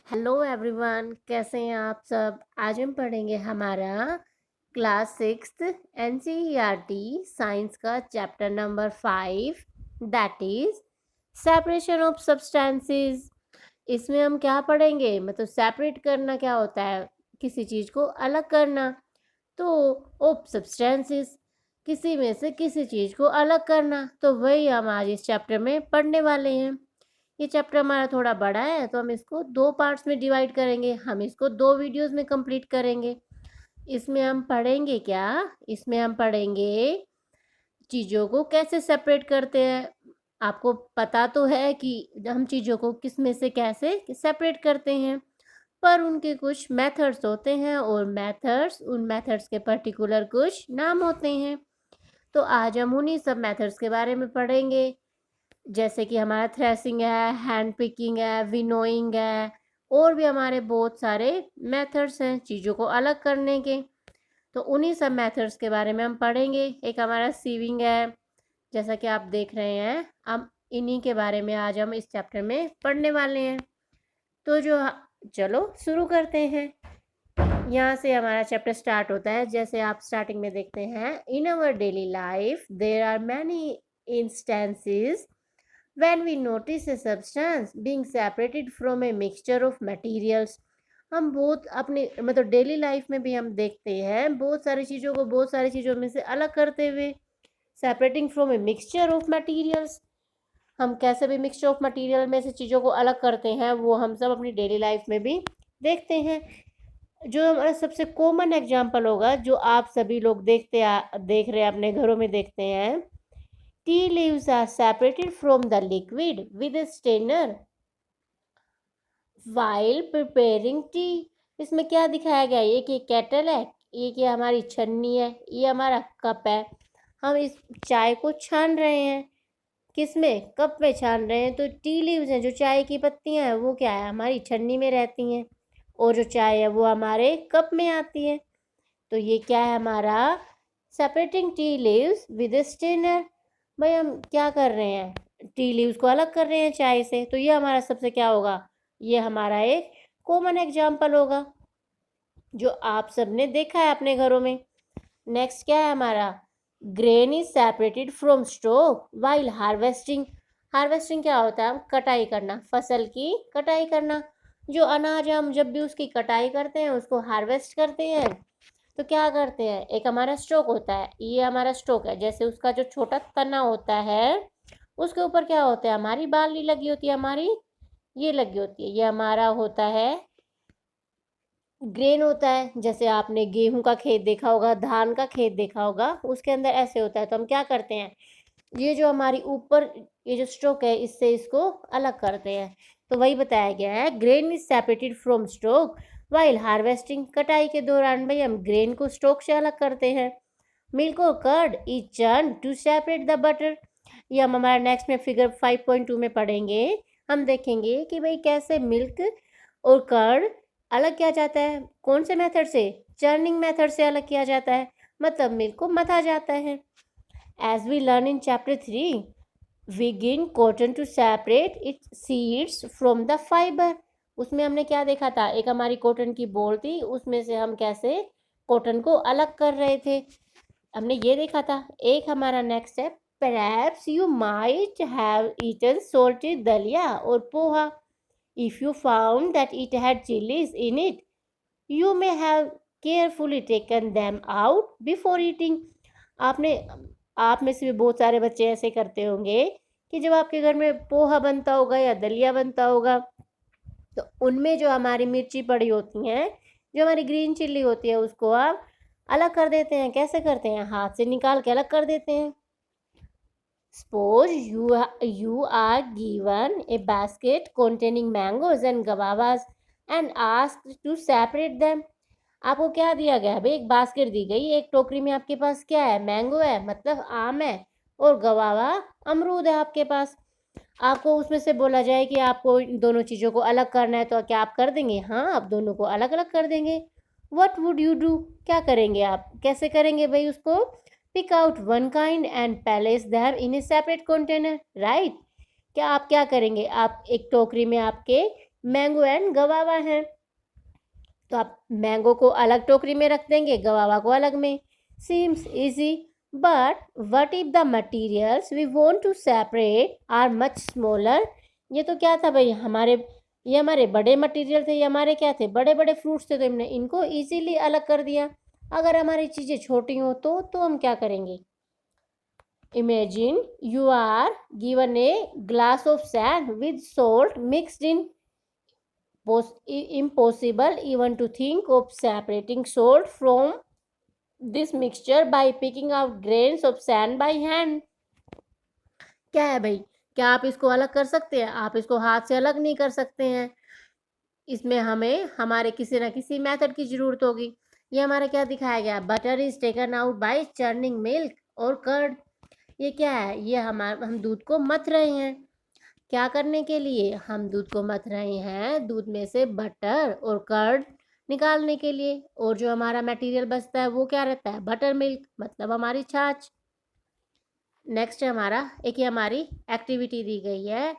Hello everyone, कैसे हैं आप सब। आज हम पढ़ेंगे हमारा क्लास 6 एनसीईआरटी साइंस का chapter number 5, that is separation of substances. इसमें हम क्या पढ़ेंगे, मतलब सेपरेट करना क्या होता है, किसी चीज़ को अलग करना। तो ऑफ सब्सटेंसेस, किसी में से किसी चीज़ को अलग करना, तो वही हम आज इस चैप्टर में पढ़ने वाले हैं। ये चैप्टर हमारा थोड़ा बड़ा है तो हम इसको दो पार्ट्स में डिवाइड करेंगे। हम इसको दो वीडियोस में कंप्लीट करेंगे। इसमें हम पढ़ेंगे क्या, इसमें हम पढ़ेंगे चीज़ों को कैसे सेपरेट करते हैं। आपको पता तो है कि हम चीज़ों को किस में से कैसे सेपरेट करते हैं, पर उनके कुछ मेथड्स होते हैं और मेथड्स, उन मेथड्स के पर्टिकुलर कुछ नाम होते हैं। तो आज हम उन्हीं सब मेथड्स के बारे में पढ़ेंगे, जैसे कि हमारा थ्रेसिंग है, हैंड पिकिंग है, विनोइंग है, और भी हमारे बहुत सारे मेथड्स हैं चीज़ों को अलग करने के। तो उन्हीं सब मेथड्स के बारे में हम पढ़ेंगे। एक हमारा सीविंग है, जैसा कि आप देख रहे हैं। अब इन्हीं के बारे में आज हम इस चैप्टर में पढ़ने वाले हैं। तो चलो शुरू करते हैं। यहाँ से हमारा चैप्टर स्टार्ट होता है। जैसे आप स्टार्टिंग में देखते हैं, in our daily life there are many instances when we notice a substance being separated from a mixture of materials। हम बहुत अपने मतलब डेली लाइफ में भी हम देखते हैं बहुत सारी चीज़ों को बहुत सारी चीज़ों में से अलग करते हुए। Separating from a mixture of materials, हम कैसे भी मिक्सचर ऑफ मटेरियल में से चीज़ों को अलग करते हैं, वो हम सब अपनी डेली लाइफ में भी देखते हैं। जो हमारा सबसे कॉमन एग्जाम्पल होगा, जो आप सभी लोग देख रहे हैं, अपने घरों में देखते हैं। Tea leaves are separated from the liquid with a strainer while preparing tea. इसमें क्या दिखाया गया है, एक ये केटल है, एक ये हमारी छन्नी है, ये हमारा कप है। हम इस चाय को छान रहे हैं, किस में, कप में छान रहे हैं। तो टी लीव्स हैं, जो चाय की पत्तियां हैं, वो क्या है, हमारी छन्नी में रहती हैं, और जो चाय है वो हमारे कप में आती है। तो ये क्या है हमारा, separating tea leaves with strainer. भाई हम क्या कर रहे हैं, टी लीव्स को अलग कर रहे हैं चाय से। तो ये हमारा सबसे क्या होगा, ये हमारा एक कॉमन एग्जाम्पल होगा जो आप सबने देखा है अपने घरों में। नेक्स्ट क्या है हमारा, grain is separated from stalk while harvesting. Harvesting क्या होता है, हम कटाई करना, फसल की कटाई करना। जो अनाज हम जब भी उसकी कटाई करते हैं, उसको हार्वेस्ट करते हैं, तो क्या करते हैं, एक हमारा स्टोक होता है, ये हमारा स्टोक है। जैसे उसका जो छोटा तना होता है, उसके ऊपर क्या होता है, हमारी बाली लगी होती है, हमारी ये लगी होती है, ये हमारा होता है ग्रेन होता है। जैसे आपने गेहूं का खेत देखा होगा, धान का खेत देखा होगा, उसके अंदर ऐसे होता है। तो हम क्या करते हैं, ये जो हमारी ऊपर ये जो स्टोक है, इससे इसको अलग करते हैं। तो वही बताया गया है, grain is separated from stalk while harvesting. कटाई के दौरान भाई हम ग्रेन को स्टोक से अलग करते हैं। मिल्क और curd is churn to separate the butter. ये हम हमारा नेक्स्ट में फिगर 5.2 में पढ़ेंगे। हम देखेंगे कि भाई कैसे मिल्क और कर्ड अलग किया जाता है, कौन से मेथड से, चर्निंग मेथड से अलग किया जाता है, मतलब मिल्क को मथा जाता है। As we learn in chapter 3, we gain cotton to separate its seeds from the fiber। उसमें हमने क्या देखा था, एक हमारी कॉटन की बॉल थी, उसमें से हम कैसे कॉटन को अलग कर रहे थे, हमने ये देखा था। एक हमारा नेक्स्ट है, perhaps you might have eaten salted दलिया और poha. If you found that it had chilies in it, you may have carefully taken them out before eating। आपने, आप में से भी बहुत सारे बच्चे ऐसे करते होंगे कि जब आपके घर में पोहा बनता होगा या दलिया बनता होगा, तो उनमें जो हमारी मिर्ची पड़ी होती हैं, जो हमारी ग्रीन चिल्ली होती है, उसको आप अलग कर देते हैं। कैसे करते हैं, हाथ से निकाल के अलग कर देते हैं। Suppose you are given a basket containing mangoes and guavas and asked to separate them। आपको क्या दिया गया है भाई, एक बास्केट दी गई, एक टोकरी में आपके पास क्या है, मैंगो है, मतलब आम है, और गवावा अमरूद है आपके पास। आपको उसमें से बोला जाए कि आपको इन दोनों चीज़ों को अलग करना है, तो क्या आप कर देंगे, हाँ आप दोनों को अलग अलग कर देंगे। वट वुड यू डू, क्या करेंगे आप, कैसे करेंगे भाई उसको, pick out one kind and place them in a separate container, right. क्या आप क्या करेंगे, आप एक टोकरी में आपके मैंगो एंड गवावा हैं। तो आप मैंगो को अलग टोकरी में रख देंगे, गवावा को अलग में। Seems easy, but what if the materials we want to separate are much smaller. ये तो क्या था भाई, ये हमारे बड़े मटेरियल थे, ये हमारे क्या थे, बड़े बड़े फ्रूट्स थे, तो हमने इनको इजीली अलग कर दिया। अगर हमारी चीज़ें छोटी हो तो हम क्या करेंगे। Imagine you are given a glass of sand with salt mixed in. Impossible even to think of separating salt from this mixture by picking out grains of sand by hand. क्या है भाई, क्या आप इसको अलग कर सकते हैं? आप इसको हाथ से अलग नहीं कर सकते हैं। इसमें हमें हमारे किसी ना किसी मेथड की जरूरत होगी। ये हमारा क्या दिखाया गया, butter is taken out by churning milk और कर्ड। ये क्या है, ये हम दूध को मथ रहे हैं। क्या करने के लिए, हम दूध को मथ रहे हैं, दूध में से बटर और कर्ड निकालने के लिए। और जो हमारा मटेरियल बचता है वो क्या रहता है, बटर मिल्क, मतलब हमारी छाछ। नेक्स्ट है हमारा एक, ये हमारी एक्टिविटी दी गई है।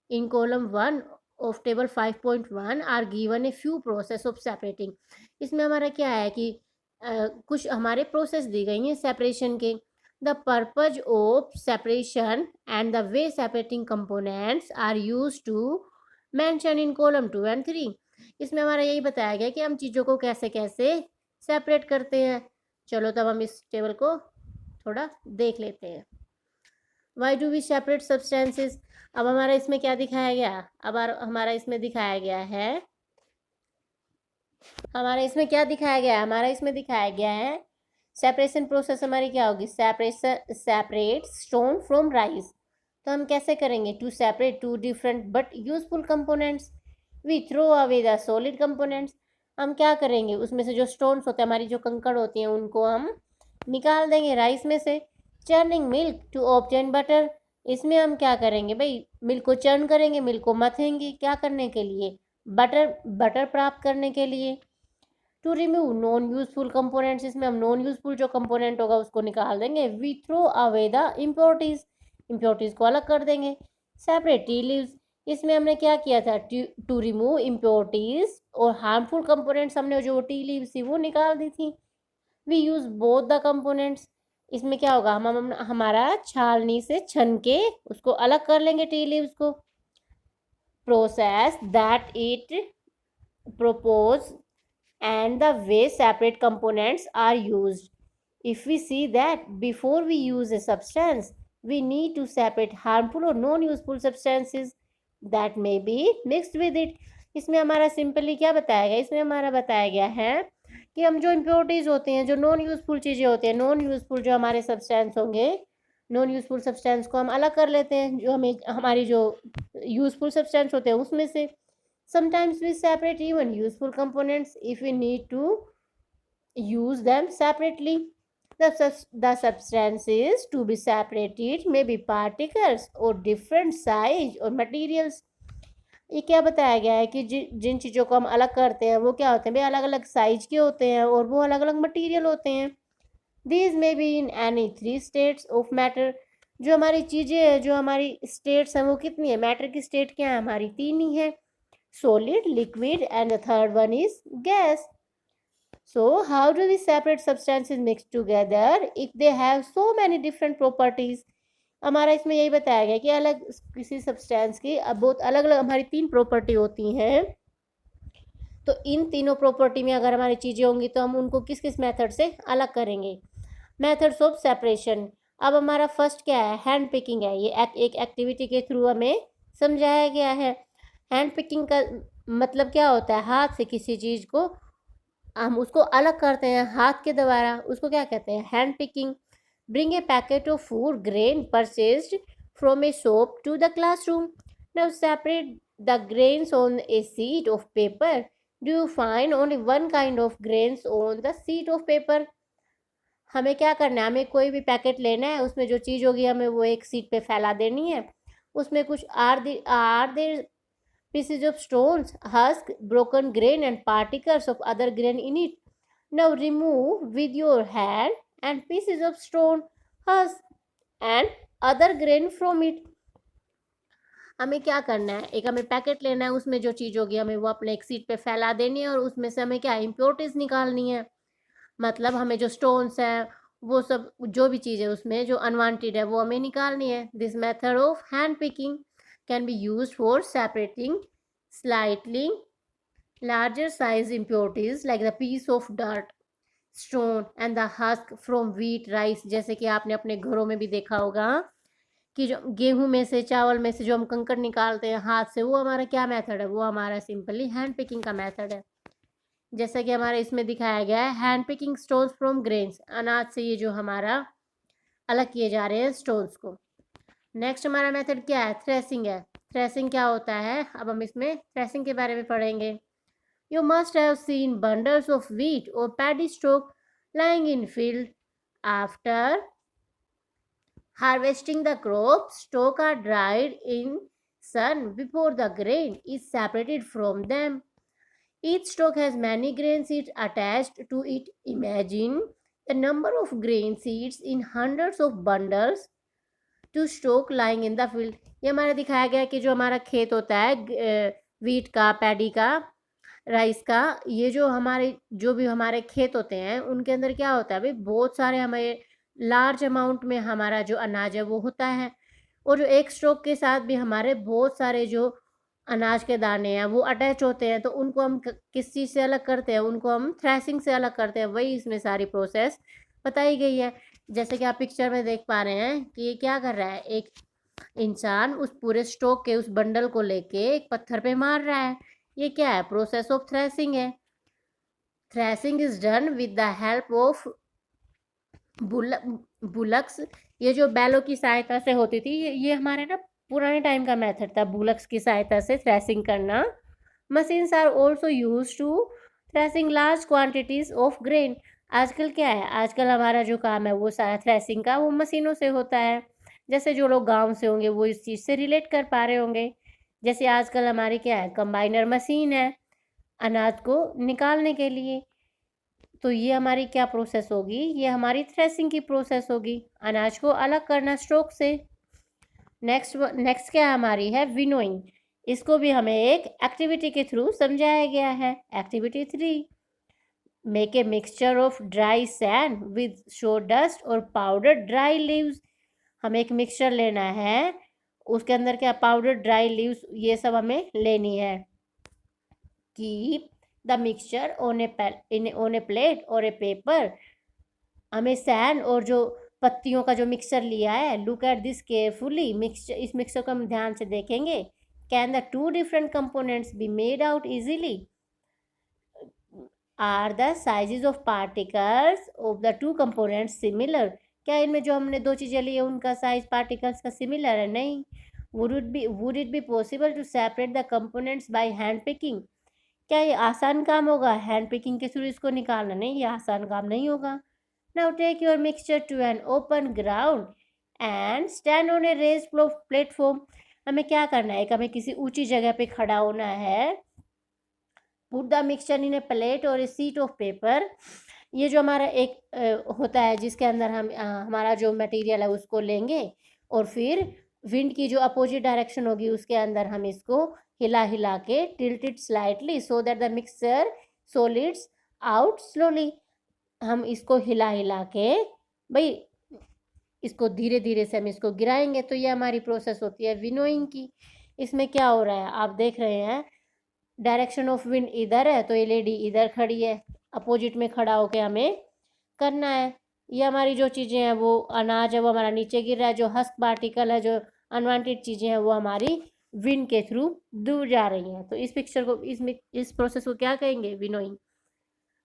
In column 1 of table 5.1 are given a few process of separating. इसमें हमारा क्या है कि कुछ हमारे प्रोसेस दी गई हैं सेपरेशन के। The purpose of separation and the way separating components are used to mention in column 2 and 3। इसमें हमारा यही बताया गया कि हम चीज़ों को कैसे कैसे सेपरेट करते हैं। चलो तब हम इस टेबल को थोड़ा देख लेते हैं। Why do we separate substances? अब हमारा इसमें क्या दिखाया गया, अब हमारा इसमें दिखाया गया है, हमारा इसमें क्या दिखाया गया है, हमारा इसमें दिखाया गया है सेपरेशन प्रोसेस हमारी क्या होगी, सेपरेट स्टोन फ्रॉम राइस। तो हम कैसे करेंगे, to separate two different but useful components, we throw away the solid components. हम क्या करेंगे, उसमें से जो स्टोन्स होते हैं, हमारी जो कंकड़ होती हैं, उनको हम निकाल देंगे राइस में से। Churning milk to obtain butter, इसमें हम क्या करेंगे भाई, मिल्क को चर्न करेंगे, मिल्क को मथेंगे, क्या करने के लिए, बटर प्राप्त करने के लिए। To remove non useful components, इसमें हम नॉन यूजफुल जो कंपोनेंट होगा उसको निकाल देंगे। We throw away the impurities को अलग कर देंगे। सेपरेट टी लीव्स, इसमें हमने क्या किया था, टू रिमूव इम्प्योरिटीज और हार्मफुल कंपोनेंट्स, हमने जो टी लीव्स थी वो निकाल दी थी। We use both the components, इसमें क्या होगा, हम हमारा छालनी से छन के उसको अलग कर लेंगे टी लीव्स को। Process that it propose and the way separate components are used. If we see that before we use a substance, we need to separate harmful or non-useful substances that may be mixed with it. इसमें हमारा simply क्या बताया गया, इसमें हमारा बताया गया है कि हम जो इम्प्योरिटीज होते हैं, जो नॉन यूजफुल चीज़ें होती हैं, नॉन यूजफुल जो हमारे सब्सटेंस होंगे, नॉन यूजफुल सब्सटेंस को हम अलग कर लेते हैं, जो हमें हमारी जो यूजफुल सब्सटेंस होते हैं उसमें से। Sometimes we separate even useful components if we need to use them separately. The substances to be separated may be particles or different size or materials. ये क्या बताया गया है कि जिन चीज़ों को हम अलग करते हैं वो क्या होते हैं भाई, अलग अलग साइज के होते हैं और वो अलग अलग मटेरियल होते हैं। These may be in any 3 states of matter। जो हमारी चीज़ें हैं, जो हमारी स्टेट्स हैं वो कितनी है, मैटर की स्टेट क्या है, हमारी 3 ही है, solid, liquid and the third one is gas। So how do we separate substances mixed together if they have so many different properties? हमारा इसमें यही बताया गया कि अलग किसी सब्सटेंस की अब बहुत अलग अलग हमारी 3 प्रॉपर्टी होती हैं। तो इन तीनों प्रॉपर्टी में अगर हमारी चीज़ें होंगी तो हम उनको किस किस मेथड से अलग करेंगे। मेथड्स ऑफ सेपरेशन, अब हमारा फर्स्ट क्या है, हैंड पिकिंग है। ये एक एक्टिविटी के थ्रू हमें समझाया गया है। हैंड पिकिंग का मतलब क्या होता है, हाथ से किसी चीज़ को हम उसको अलग करते हैं हाथ के द्वारा, उसको क्या कहते हैं, hand picking. Bring a packet of food grain purchased from a shop to the classroom. Now separate the grains on a sheet of paper. Do you find only one kind of grains on the sheet of paper. हमें क्या करना है, हमें कोई भी packet लेना है, उसमें जो चीज़ होगी हमें वो एक शीट पे फैला देनी है। उसमें कुछ are there pieces of stones, husk, broken grain and particles of other grain in it. Now remove with your hand and pieces of stone, husk and other grain from it. हमें क्या करना है, एक हमें पैकेट लेना है, उसमें जो चीज़ होगी हमें वो अपने एक सीट पे फैला देनी है और उसमें से हमें क्या इम्प्योरिटीज निकालनी है। मतलब हमें जो स्टोन्स है वो सब जो भी चीज़ है उसमें जो अनवांटेड है वो हमें निकालनी है। This method of hand picking can be use for separating slightly larger size impurities like the piece of dirt, stone and the husk from wheat, rice। जैसे कि आपने अपने घरों में भी देखा होगा कि जो गेहूं में से चावल में से जो हम कंकड़ निकालते हैं हाथ से, वो हमारा क्या मेथड है, वो हमारा सिंपली हैंड पिकिंग का मेथड है। जैसा कि हमारे इसमें दिखाया गया है, hand picking stones from grains, अनाज से ये जो हमारा अलग किए जा रहे हैं स्टोन्स को। नेक्स्ट हमारा मेथड क्या है, थ्रेसिंग है। थ्रेसिंग क्या होता है, अब हम इसमें थ्रेसिंग के बारे में पढ़ेंगे। You must have seen bundles of wheat or paddy stalk lying in field. After harvesting the crops, stalk are dried in sun before the grain is separated from them. Each stalk has many grain seeds attached to it. Imagine the number of grain seeds in hundreds of bundles to stalk lying in the field. ये हमारा दिखाया गया कि जो हमारा खेत होता है वीट का, पैडी का, राइस का, ये जो हमारे जो भी हमारे खेत होते हैं उनके अंदर क्या होता है भाई, बहुत सारे हमें लार्ज अमाउंट में हमारा जो अनाज है वो होता है। और जो एक स्ट्रोक के साथ भी हमारे बहुत सारे जो अनाज के दाने हैं वो अटैच होते हैं, तो उनको हम किस चीज़ से अलग करते हैं, उनको हम थ्रेसिंग से अलग करते हैं। वही इसमें सारी प्रोसेस बताई गई है। जैसे कि आप पिक्चर में देख पा रहे हैं कि ये क्या कर रहा है, एक इंसान उस पूरे स्टॉक के उस बंडल को लेके एक पत्थर पे मार रहा है। ये क्या है, प्रोसेस ऑफ थ्रेसिंग है। Threshing is done with the help of bullocks. ये जो बैलों की सहायता से होती थी, ये हमारे ना पुराने टाइम का मेथड था, बुलक्स की सहायता से थ्रेसिंग करना। Machines are also use to threshing large quantities of grain. आजकल क्या है, आजकल हमारा जो काम है वो सारा थ्रेसिंग का वो मशीनों से होता है। जैसे जो लोग गांव से होंगे वो इस चीज़ से रिलेट कर पा रहे होंगे। जैसे आजकल हमारी क्या है, कंबाइनर मशीन है अनाज को निकालने के लिए। तो ये हमारी क्या प्रोसेस होगी, ये हमारी थ्रेसिंग की प्रोसेस होगी, अनाज को अलग करना स्ट्रोक से। नेक्स्ट क्या हमारी है, विनोइंग। इसको भी हमें एक एक्टिविटी के थ्रू समझाया गया है। Activity 3, make a mixture of dry sand with show dust और पाउडर ड्राई लीव्स। हमें एक मिक्सचर लेना है, उसके अंदर क्या पाउडर ड्राई लीव्स ये सब हमें लेनी है। Keep the mixture on A plate और ए पेपर। हमें सैंड और जो पत्तियों का जो मिक्सचर लिया है, look at this carefully. Mixture, इस मिक्सचर को हम ध्यान से देखेंगे। Can the two different components be made out easily. Are the sizes of particles of the two components similar. क्या इनमें जो हमने दो चीज़ें ली है उनका साइज पार्टिकल्स का सिमिलर है? नहीं। Would it be possible to separate the components by hand picking. क्या ये आसान काम होगा हैंड पिकिंग के थ्रू इसको निकालना? नहीं, ये आसान काम नहीं होगा। Now take your mixture to an open ground and stand on a raised platform. हमें क्या करना है, हमें किसी ऊंची जगह पे खड़ा होना है। Put the mixture in a plate or a sheet of paper. ये जो हमारा एक होता है जिसके अंदर हम हमारा जो मटेरियल है उसको लेंगे और फिर विंड की जो अपोजिट डायरेक्शन होगी उसके अंदर हम इसको हिला हिला के tilt it slightly so that the mixture solids out slowly. हम इसको हिला हिला के भाई इसको धीरे धीरे से हम इसको गिराएंगे। तो ये हमारी प्रोसेस होती है विनोइंग की। इसमें क्या हो रहा है, आप देख रहे हैं डायरेक्शन ऑफ विंड इधर है तो ये लेडी इधर खड़ी है, अपोजिट में खड़ा होके हमें करना है। ये हमारी जो चीज़ें हैं वो अनाज है वो हमारा नीचे गिर रहा है, जो हस्क पार्टिकल है जो अनवांटेड चीज़ें हैं वो हमारी विंड के थ्रू दूर जा रही हैं। तो इस पिक्चर को इस प्रोसेस को क्या कहेंगे, winnowing.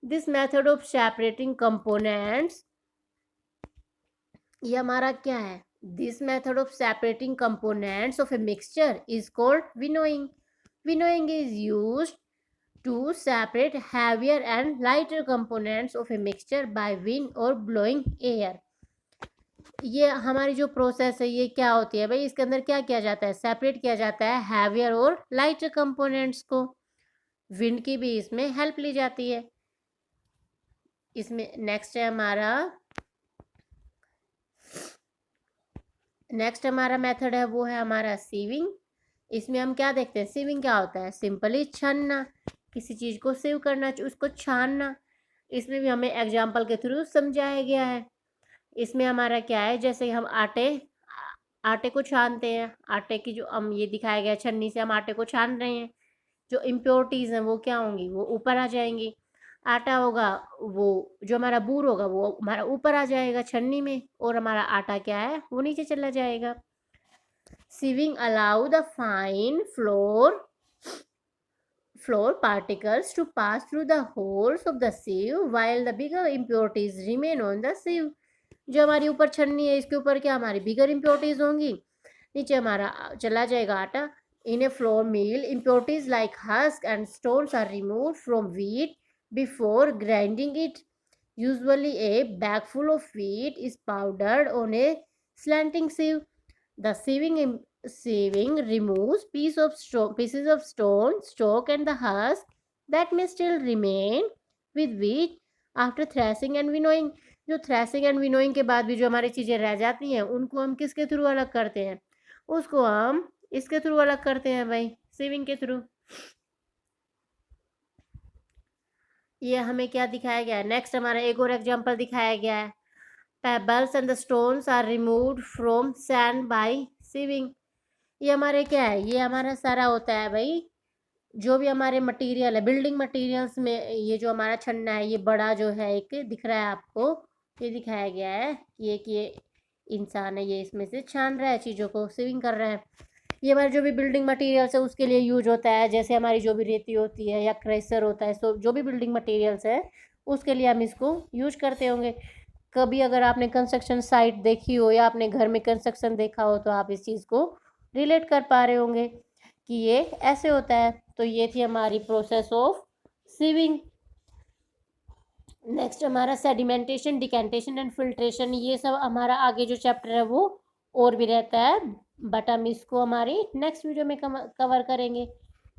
This method of separating components, ये हमारा क्या है, this method of separating components of a mixture is called winnowing. Winnowing is used to separate heavier and lighter components of a mixture by wind or blowing air। ये हमारी जो process है ये क्या होती है भाई, इसके अंदर क्या किया जाता है, सेपरेट किया जाता है हैवियर और लाइटर कंपोनेंट्स को। विंड की भी इसमें हेल्प ली जाती है। इसमें नेक्स्ट हमारा मेथड है वो है हमारा सीविंग। इसमें हम क्या देखते हैं, सीविंग क्या होता है, सिंपली छानना, किसी चीज़ को सीव करना, उसको छानना। इसमें भी हमें एग्जाम्पल के थ्रू समझाया गया है। इसमें हमारा क्या है, जैसे हम आटे को छानते हैं, आटे की जो हम ये दिखाया गया छन्नी से हम आटे को छान रहे हैं, जो इम्प्योरिटीज़ हैं वो क्या होंगी, वो ऊपर आ जाएंगी। आटा होगा वो, जो हमारा बूर होगा वो हमारा ऊपर आ जाएगा छन्नी में, और हमारा आटा क्या है वो नीचे चला जाएगा। Sieving allow the fine flour particles to pass through the holes of the sieve while the bigger impurities remain on the sieve. जो हमारी ऊपर छन्नी है इसके ऊपर क्या हमारी बिगर इम्प्योरिटीज होंगी, नीचे हमारा चला जाएगा आटा। In a flour mill impurities like husk and stones are remove from wheat before grinding it. Usually a bag full of wheat is powdered on a slanting sieve. The sieving removes pieces of stone, stalk, and the husk that may still remain with wheat after thrashing and winnowing. जो threshing and winnowing के बाद भी जो हमारी चीज़ें रह जाती हैं उनको हम किसके थ्रू अलग करते हैं, उसको हम इसके थ्रू अलग करते हैं भाई, सीविंग के थ्रू। ये हमें क्या दिखाया गया है, नेक्स्ट हमारा एक और एग्जांपल दिखाया गया है। Pebbles and the stones are removed from sand by sieving. ये हमारे क्या है, ये हमारा सारा होता है भाई, जो भी हमारे मटेरियल है बिल्डिंग मटेरियल्स में, ये जो हमारा छन्ना है ये बड़ा जो है एक दिख रहा है आपको, ये दिखाया गया है कि ये इंसान है, ये इसमें से छान रहा है चीज़ों को, सीविंग कर रहा है। ये हमारे जो भी बिल्डिंग मटेरियल्स है उसके लिए यूज होता है, जैसे हमारी जो भी रेती होती है या क्रेशर होता है, सो जो भी बिल्डिंग मटेरियल्स है उसके लिए हम इसको यूज करते होंगे। कभी अगर आपने कंस्ट्रक्शन साइट देखी हो या आपने घर में कंस्ट्रक्शन देखा हो तो आप इस चीज़ को रिलेट कर पा रहे होंगे कि ये ऐसे होता है। तो ये थी हमारी प्रोसेस ऑफ सीविंग। नेक्स्ट हमारा सेडिमेंटेशन, डिकेंटेशन एंड फिल्ट्रेशन, ये सब हमारा आगे जो चैप्टर है वो और भी रहता है, बट हम इसको हमारी नेक्स्ट वीडियो में कवर करेंगे।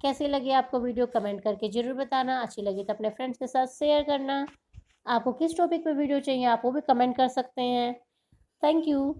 कैसी लगी आपको वीडियो कमेंट करके ज़रूर बताना, अच्छी लगी तो अपने फ्रेंड्स के साथ शेयर करना। आपको किस टॉपिक पे वीडियो चाहिए आप वो भी कमेंट कर सकते हैं। Thank you.